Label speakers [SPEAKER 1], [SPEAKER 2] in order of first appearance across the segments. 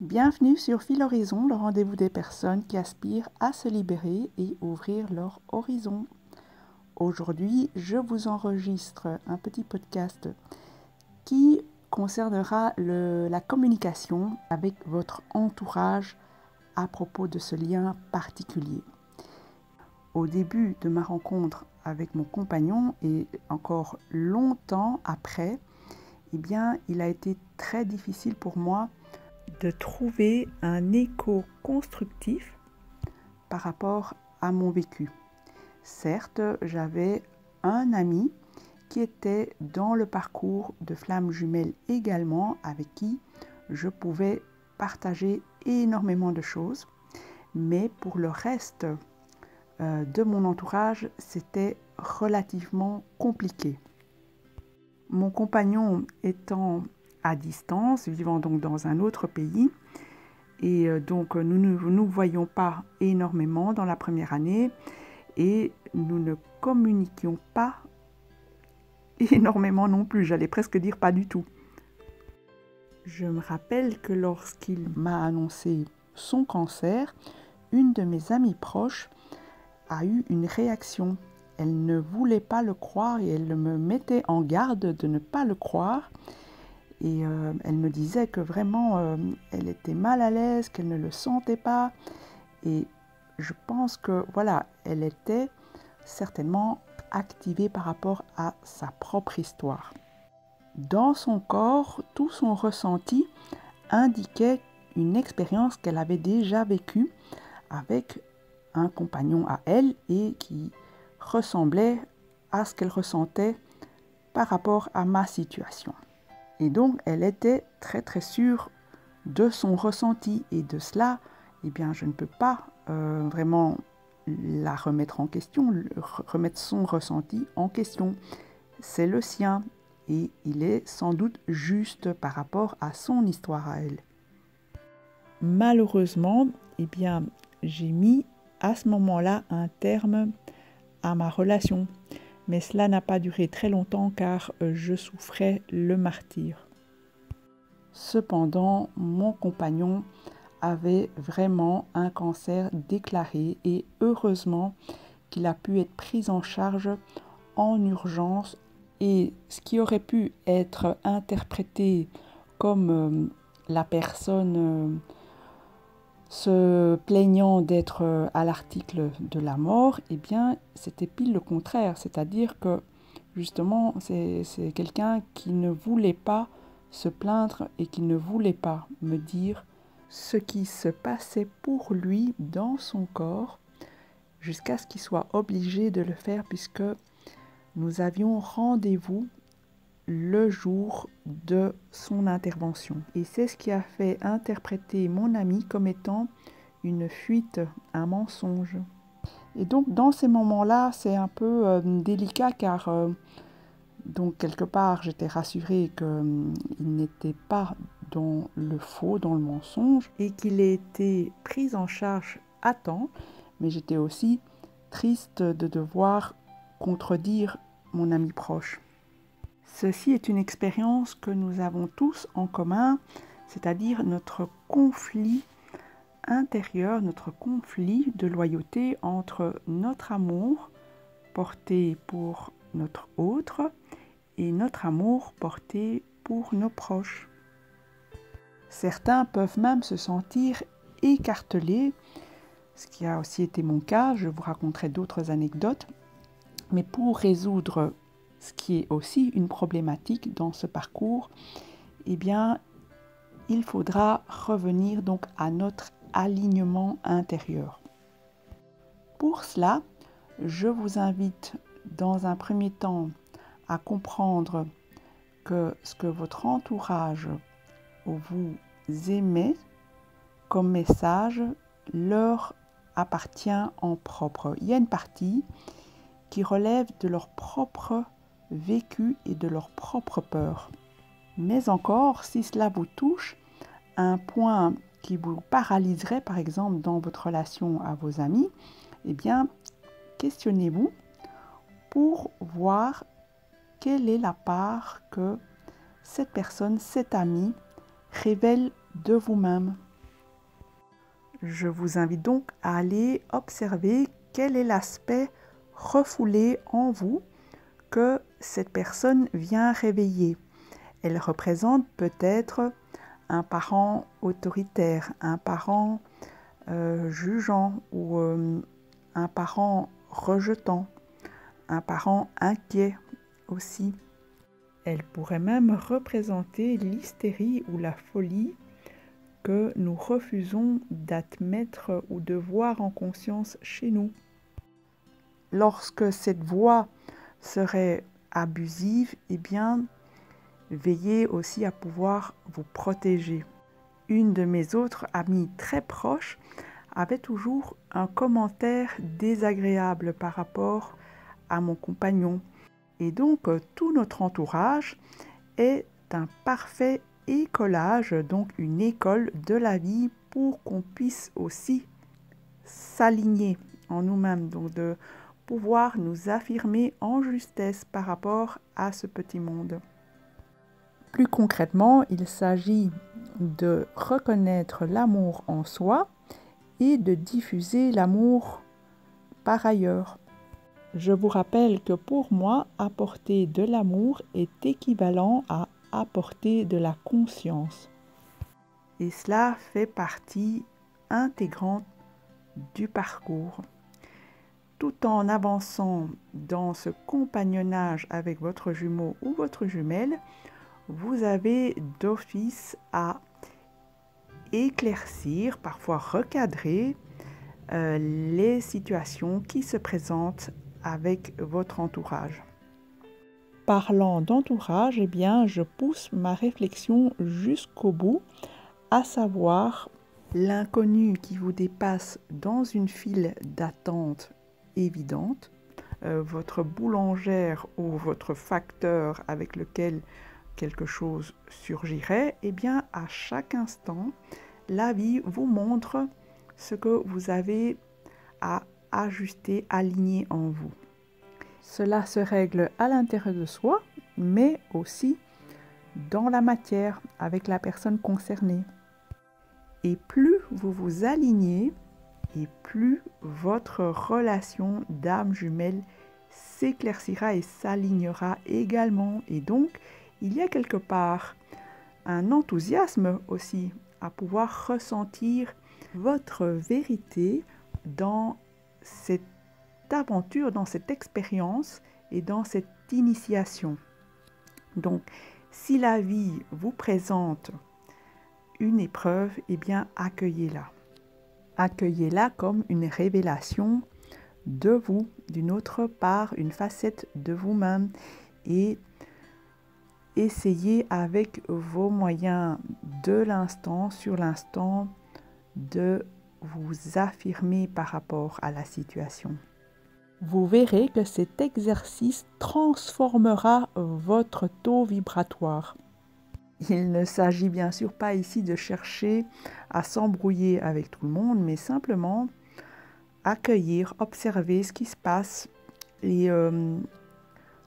[SPEAKER 1] Bienvenue sur Fil Horizon, le rendez-vous des personnes qui aspirent à se libérer et ouvrir leur horizon. Aujourd'hui, je vous enregistre un petit podcast qui concernera la communication avec votre entourage à propos de ce lien particulier. Au début de ma rencontre avec mon compagnon et encore longtemps après, il a été très difficile pour moi de trouver un écho constructif par rapport à mon vécu. Certes, j'avais un ami qui était dans le parcours de flammes jumelles également, avec qui je pouvais partager énormément de choses, mais pour le reste de mon entourage, c'était relativement compliqué. Mon compagnon étant à distance, vivant donc dans un autre pays, et donc nous ne nous voyions pas énormément dans la première année et nous ne communiquions pas énormément non plus, j'allais presque dire pas du tout. Je me rappelle que lorsqu'il m'a annoncé son cancer, une de mes amies proches a eu une réaction. Elle ne voulait pas le croire et elle me mettait en garde de ne pas le croire. Et elle me disait que vraiment, elle était mal à l'aise, qu'elle ne le sentait pas. Et je pense que, voilà, elle était certainement activée par rapport à sa propre histoire. Dans son corps, tout son ressenti indiquait une expérience qu'elle avait déjà vécue avec un compagnon à elle et qui ressemblait à ce qu'elle ressentait par rapport à ma situation. Et donc, elle était très très sûre de son ressenti et de cela, je ne peux pas vraiment la remettre en question, remettre son ressenti en question. C'est le sien et il est sans doute juste par rapport à son histoire à elle. Malheureusement, j'ai mis à ce moment-là un terme à ma relation. Mais cela n'a pas duré très longtemps car je souffrais le martyre. Cependant, mon compagnon avait vraiment un cancer déclaré et heureusement qu'il a pu être pris en charge en urgence et ce qui aurait pu être interprété comme la personne se plaignant d'être à l'article de la mort, c'était pile le contraire, c'est-à-dire que justement c'est quelqu'un qui ne voulait pas se plaindre et qui ne voulait pas me dire ce qui se passait pour lui dans son corps jusqu'à ce qu'il soit obligé de le faire puisque nous avions rendez-vous le jour de son intervention. Et c'est ce qui a fait interpréter mon ami comme étant une fuite, un mensonge. Et donc dans ces moments-là, c'est un peu délicat car donc quelque part j'étais rassurée qu'il n'était pas dans le faux, dans le mensonge et qu'il ait été pris en charge à temps, mais j'étais aussi triste de devoir contredire mon ami proche. Ceci est une expérience que nous avons tous en commun, c'est-à-dire notre conflit intérieur, notre conflit de loyauté entre notre amour porté pour notre autre et notre amour porté pour nos proches. Certains peuvent même se sentir écartelés, ce qui a aussi été mon cas, je vous raconterai d'autres anecdotes, mais pour résoudre ce qui est aussi une problématique dans ce parcours, il faudra revenir donc à notre alignement intérieur. Pour cela, je vous invite dans un premier temps à comprendre que ce que votre entourage vous émet comme message leur appartient en propre. Il y a une partie qui relève de leur propre vécu et de leur propre peur. Mais encore, si cela vous touche, un point qui vous paralyserait par exemple dans votre relation à vos amis, questionnez-vous pour voir quelle est la part que cette personne, cet ami, révèle de vous-même. Je vous invite donc à aller observer quel est l'aspect refoulé en vous que cette personne vient réveiller. Elle représente peut-être un parent autoritaire, un parent jugeant ou un parent rejetant, un parent inquiet aussi. Elle pourrait même représenter l'hystérie ou la folie que nous refusons d'admettre ou de voir en conscience chez nous. Lorsque cette voix serait abusive, eh bien, veillez aussi à pouvoir vous protéger. Une de mes autres amies très proches avait toujours un commentaire désagréable par rapport à mon compagnon. Et donc, tout notre entourage est un parfait écolage, donc une école de la vie pour qu'on puisse aussi s'aligner en nous-mêmes, donc de pouvoir nous affirmer en justesse par rapport à ce petit monde. Plus concrètement, il s'agit de reconnaître l'amour en soi et de diffuser l'amour par ailleurs. Je vous rappelle que pour moi, apporter de l'amour est équivalent à apporter de la conscience. Et cela fait partie intégrante du parcours. Tout en avançant dans ce compagnonnage avec votre jumeau ou votre jumelle, vous avez d'office à éclaircir, parfois recadrer les situations qui se présentent avec votre entourage. Parlant d'entourage, eh bien, je pousse ma réflexion jusqu'au bout, à savoir l'inconnu qui vous dépasse dans une file d'attente évidente, votre boulangère ou votre facteur avec lequel quelque chose surgirait, eh bien, à chaque instant, la vie vous montre ce que vous avez à ajuster, aligner en vous. Cela se règle à l'intérieur de soi, mais aussi dans la matière avec la personne concernée. Et plus vous vous alignez, et plus votre relation d'âme jumelle s'éclaircira et s'alignera également. Et donc, il y a quelque part un enthousiasme aussi à pouvoir ressentir votre vérité dans cette aventure, dans cette expérience et dans cette initiation. Donc, si la vie vous présente une épreuve, eh bien, accueillez-la. Accueillez-la comme une révélation de vous, d'une autre part, une facette de vous-même, et essayez avec vos moyens de l'instant, sur l'instant, de vous affirmer par rapport à la situation. Vous verrez que cet exercice transformera votre taux vibratoire. Il ne s'agit bien sûr pas ici de chercher à s'embrouiller avec tout le monde, mais simplement accueillir, observer ce qui se passe et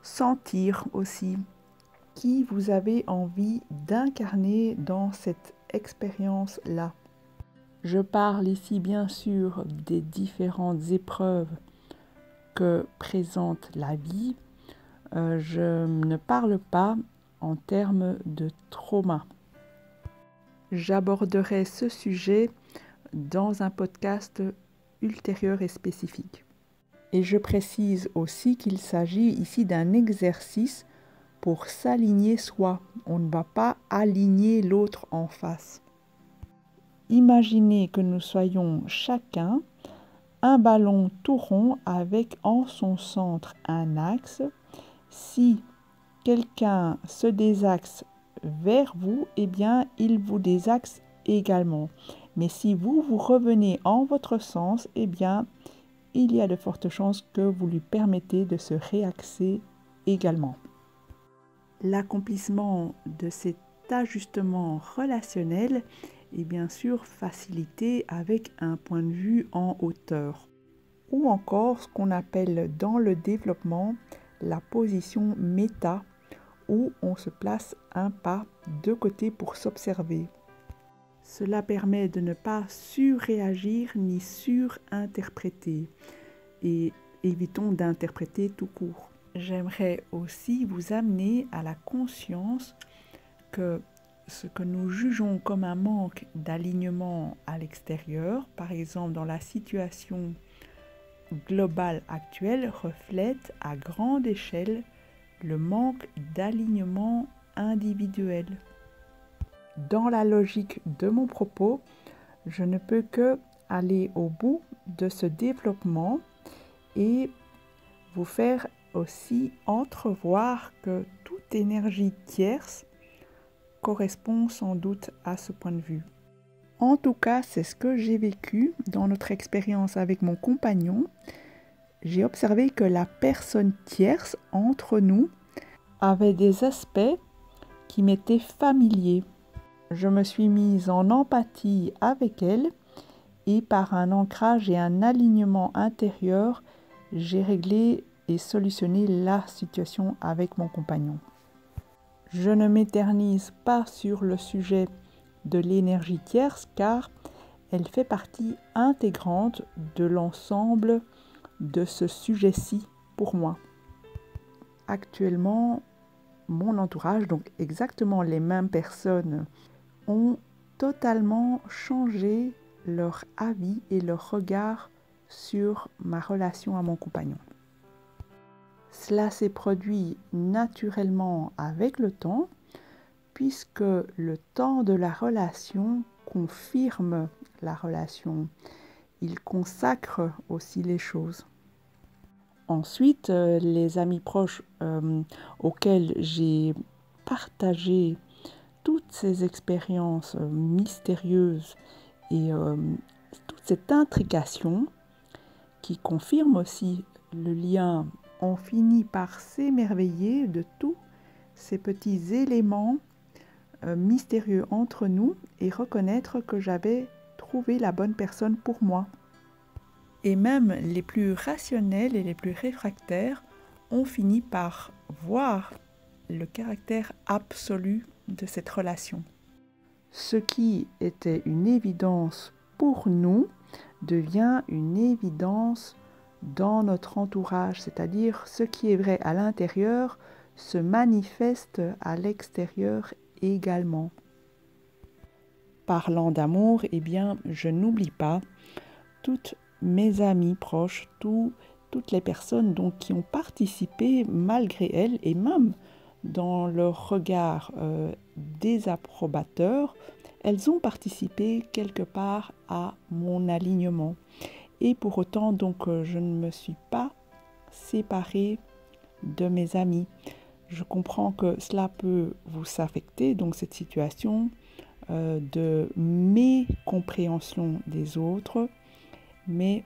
[SPEAKER 1] sentir aussi qui vous avez envie d'incarner dans cette expérience-là. Je parle ici bien sûr des différentes épreuves que présente la vie. Je ne parle pas en termes de trauma. J'aborderai ce sujet dans un podcast ultérieur et spécifique. Et je précise aussi qu'il s'agit ici d'un exercice pour s'aligner soi. On ne va pas aligner l'autre en face. Imaginez que nous soyons chacun un ballon tout rond avec en son centre un axe. Si quelqu'un se désaxe vers vous, eh bien, il vous désaxe également. Mais si vous revenez en votre sens, eh bien, il y a de fortes chances que vous lui permettez de se réaxer également. L'accomplissement de cet ajustement relationnel est bien sûr facilité avec un point de vue en hauteur, ou encore ce qu'on appelle dans le développement la position méta, où on se place un pas de côté pour s'observer. Cela permet de ne pas surréagir ni surinterpréter et évitons d'interpréter tout court. J'aimerais aussi vous amener à la conscience que ce que nous jugeons comme un manque d'alignement à l'extérieur, par exemple dans la situation globale actuelle, reflète à grande échelle le manque d'alignement individuel. Dans la logique de mon propos, je ne peux que aller au bout de ce développement et vous faire aussi entrevoir que toute énergie tierce correspond sans doute à ce point de vue. En tout cas, c'est ce que j'ai vécu dans notre expérience avec mon compagnon. J'ai observé que la personne tierce entre nous avait des aspects qui m'étaient familiers. Je me suis mise en empathie avec elle et par un ancrage et un alignement intérieur, j'ai réglé et solutionné la situation avec mon compagnon. Je ne m'éternise pas sur le sujet de l'énergie tierce car elle fait partie intégrante de l'ensemble de ce sujet-ci pour moi. Actuellement, mon entourage, donc exactement les mêmes personnes, ont totalement changé leur avis et leur regard sur ma relation à mon compagnon. Cela s'est produit naturellement avec le temps, puisque le temps de la relation confirme la relation. Il consacre aussi les choses. Ensuite, les amis proches auxquels j'ai partagé toutes ces expériences mystérieuses et toute cette intrication qui confirme aussi le lien, on finit par s'émerveiller de tous ces petits éléments mystérieux entre nous et reconnaître que j'avais trouvé la bonne personne pour moi. Et même les plus rationnels et les plus réfractaires ont fini par voir le caractère absolu de cette relation. Ce qui était une évidence pour nous devient une évidence dans notre entourage, c'est-à-dire ce qui est vrai à l'intérieur se manifeste à l'extérieur également. Parlant d'amour, eh bien, je n'oublie pas toutes mes amies proches, toutes les personnes donc, qui ont participé malgré elles et même dans leur regard désapprobateur, elles ont participé quelque part à mon alignement. Et pour autant, donc, je ne me suis pas séparée de mes amis. Je comprends que cela peut vous affecter, donc cette situation de mécompréhension des autres, mais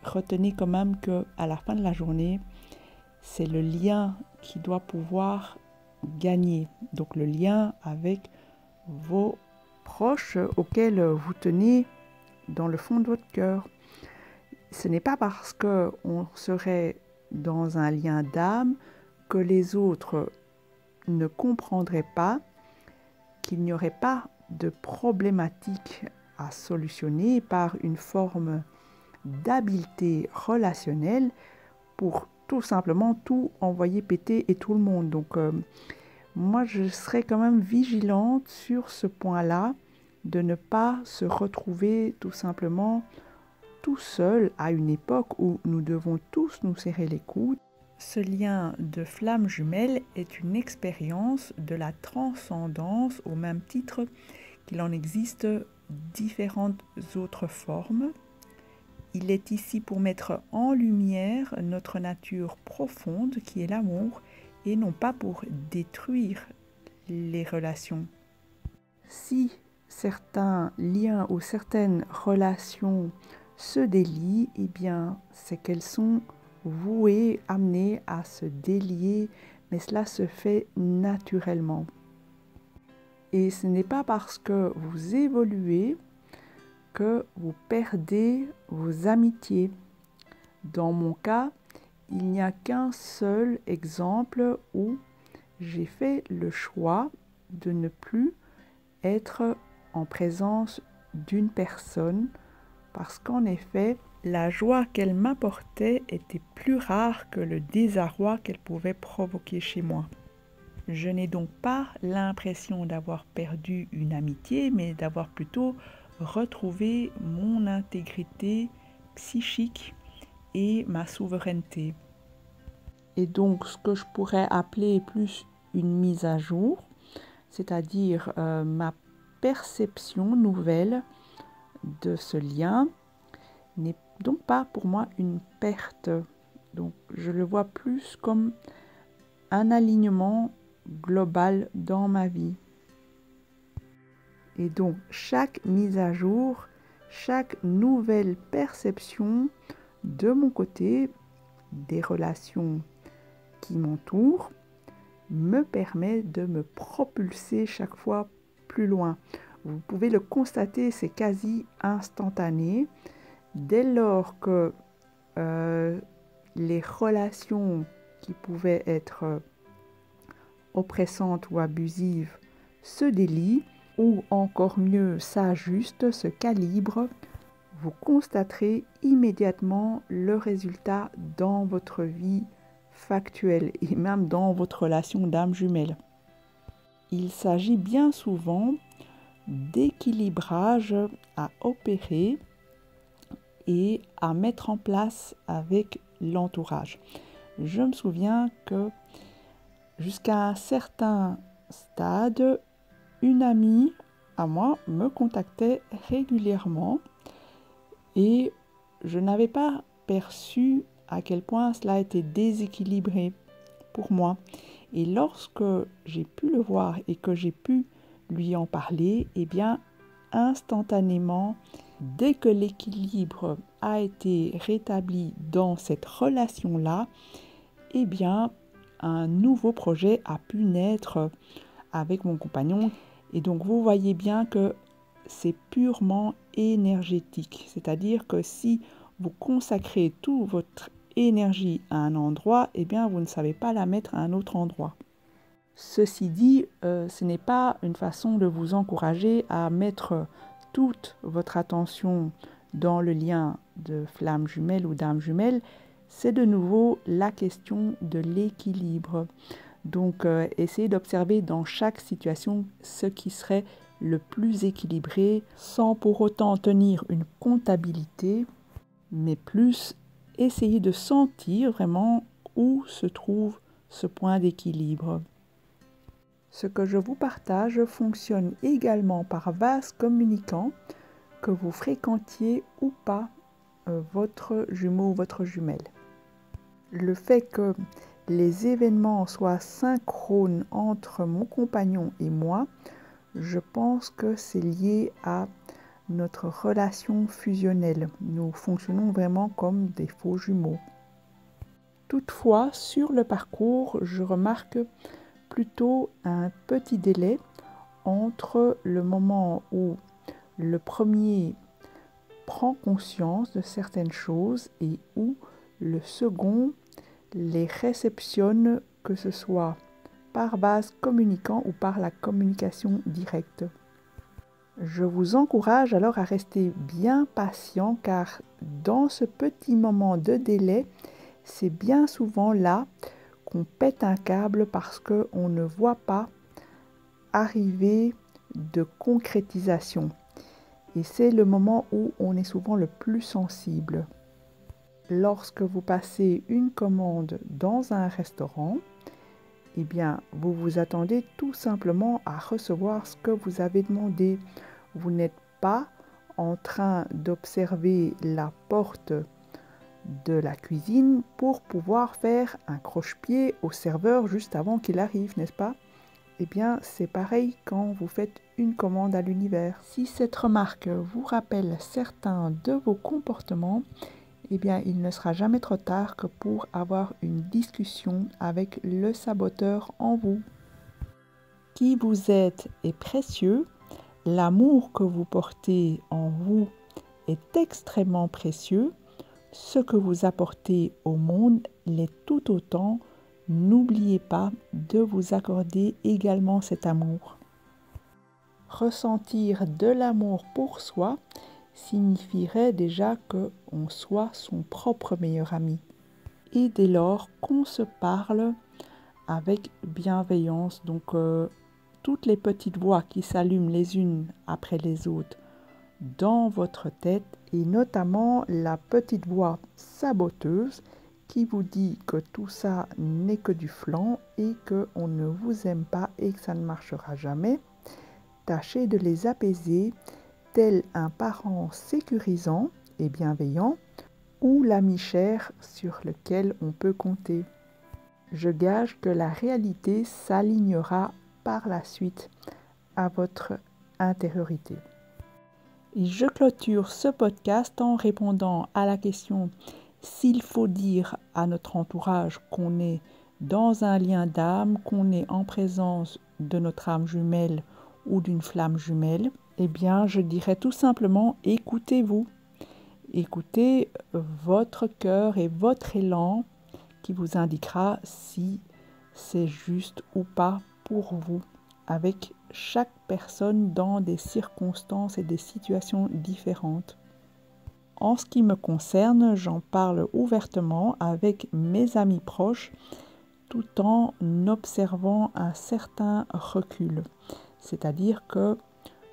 [SPEAKER 1] retenez quand même qu'à la fin de la journée, c'est le lien qui doit pouvoir gagner. Donc le lien avec vos proches auxquels vous tenez dans le fond de votre cœur. Ce n'est pas parce qu'on serait dans un lien d'âme que les autres ne comprendraient pas qu'il n'y aurait pas de problématique à solutionner par une forme d'habileté relationnelle pour tout simplement tout envoyer péter et tout le monde. Donc moi je serais quand même vigilante sur ce point-là, de ne pas se retrouver tout simplement tout seul à une époque où nous devons tous nous serrer les coudes. Ce lien de flamme jumelle est une expérience de la transcendance au même titre qu'il en existe différentes autres formes. Il est ici pour mettre en lumière notre nature profonde qui est l'amour et non pas pour détruire les relations. Si certains liens ou certaines relations se délient, eh bien c'est qu'elles sont vouées, amenées à se délier, mais cela se fait naturellement. Et ce n'est pas parce que vous évoluez que vous perdez vos amitiés. Dans mon cas, il n'y a qu'un seul exemple où j'ai fait le choix de ne plus être en présence d'une personne parce qu'en effet, la joie qu'elle m'apportait était plus rare que le désarroi qu'elle pouvait provoquer chez moi. Je n'ai donc pas l'impression d'avoir perdu une amitié, mais d'avoir plutôt retrouvé mon intégrité psychique et ma souveraineté. Et donc, ce que je pourrais appeler plus une mise à jour, c'est-à-dire ma perception nouvelle de ce lien, n'est donc pas pour moi une perte. Donc, je le vois plus comme un alignement global dans ma vie. Et donc, chaque mise à jour, chaque nouvelle perception de mon côté, des relations qui m'entourent, me permet de me propulser chaque fois plus loin. Vous pouvez le constater, c'est quasi instantané. Dès lors que les relations qui pouvaient être oppressantes ou abusives se délient, ou encore mieux s'ajustent, se calibrent, vous constaterez immédiatement le résultat dans votre vie factuelle et même dans votre relation d'âme jumelle. Il s'agit bien souvent d'équilibrage à opérer et à mettre en place avec l'entourage. Je me souviens que jusqu'à un certain stade, une amie à moi me contactait régulièrement et je n'avais pas perçu à quel point cela était déséquilibré pour moi. Et lorsque j'ai pu le voir et que j'ai pu lui en parler, eh bien, instantanément, dès que l'équilibre a été rétabli dans cette relation-là, eh bien, un nouveau projet a pu naître avec mon compagnon. Et donc, vous voyez bien que c'est purement énergétique. C'est-à-dire que si vous consacrez toute votre énergie à un endroit, eh bien, vous ne savez pas la mettre à un autre endroit. Ceci dit, ce n'est pas une façon de vous encourager à mettre toute votre attention dans le lien de flamme jumelle ou d'âme jumelle. C'est de nouveau la question de l'équilibre. Donc, essayez d'observer dans chaque situation ce qui serait le plus équilibré, sans pour autant tenir une comptabilité, mais plus essayer de sentir vraiment où se trouve ce point d'équilibre. Ce que je vous partage fonctionne également par vase communicant, que vous fréquentiez ou pas votre jumeau ou votre jumelle. Le fait que les événements soient synchrones entre mon compagnon et moi, je pense que c'est lié à notre relation fusionnelle. Nous fonctionnons vraiment comme des faux jumeaux. Toutefois, sur le parcours, je remarque plutôt un petit délai entre le moment où le premier prend conscience de certaines choses et où le second les réceptionne, que ce soit par vase communicant ou par la communication directe. Je vous encourage alors à rester bien patient car dans ce petit moment de délai, c'est bien souvent là qu'on pète un câble parce qu'on ne voit pas arriver de concrétisation. Et c'est le moment où on est souvent le plus sensible. Lorsque vous passez une commande dans un restaurant, eh bien, vous vous attendez tout simplement à recevoir ce que vous avez demandé. Vous n'êtes pas en train d'observer la porte de la cuisine pour pouvoir faire un croche-pied au serveur juste avant qu'il arrive, n'est-ce pas? Eh bien, c'est pareil quand vous faites une commande à l'univers. Si cette remarque vous rappelle certains de vos comportements, eh bien, il ne sera jamais trop tard que pour avoir une discussion avec le saboteur en vous. Qui vous êtes est précieux, l'amour que vous portez en vous est extrêmement précieux, ce que vous apportez au monde l'est tout autant. N'oubliez pas de vous accorder également cet amour. ressentir de l'amour pour soi signifierait déjà qu'on soit son propre meilleur ami. Et dès lors qu'on se parle avec bienveillance, donc toutes les petites voix qui s'allument les unes après les autres dans votre tête, et notamment la petite voix saboteuse qui vous dit que tout ça n'est que du flan et qu'on ne vous aime pas et que ça ne marchera jamais. Tâchez de les apaiser tel un parent sécurisant et bienveillant ou l'ami cher sur lequel on peut compter. Je gage que la réalité s'alignera par la suite à votre intériorité. Et je clôture ce podcast en répondant à la question s'il faut dire à notre entourage qu'on est dans un lien d'âme, qu'on est en présence de notre âme jumelle ou d'une flamme jumelle. Eh bien, je dirais tout simplement écoutez-vous. Écoutez votre cœur et votre élan qui vous indiquera si c'est juste ou pas pour vous, avec chaque personne dans des circonstances et des situations différentes. En ce qui me concerne, j'en parle ouvertement avec mes amis proches tout en observant un certain recul. C'est-à-dire que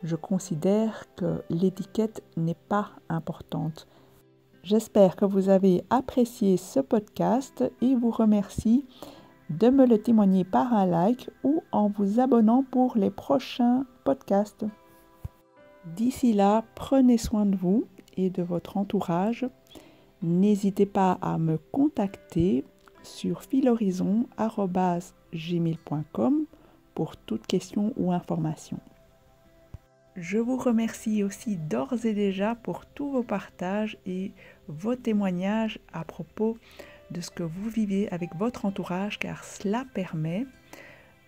[SPEAKER 1] je considère que l'étiquette n'est pas importante. J'espère que vous avez apprécié ce podcast et vous remercie de me le témoigner par un like ou en vous abonnant pour les prochains podcasts. D'ici là, prenez soin de vous et de votre entourage. N'hésitez pas à me contacter sur filhorizon@gmail.com pour toute question ou information. Je vous remercie aussi d'ores et déjà pour tous vos partages et vos témoignages à propos de ce que vous vivez avec votre entourage, car cela permet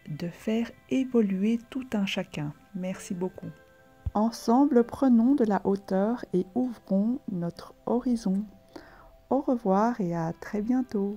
[SPEAKER 1] de faire évoluer tout un chacun. Merci beaucoup. Ensemble, prenons de la hauteur et ouvrons notre horizon. Au revoir et à très bientôt.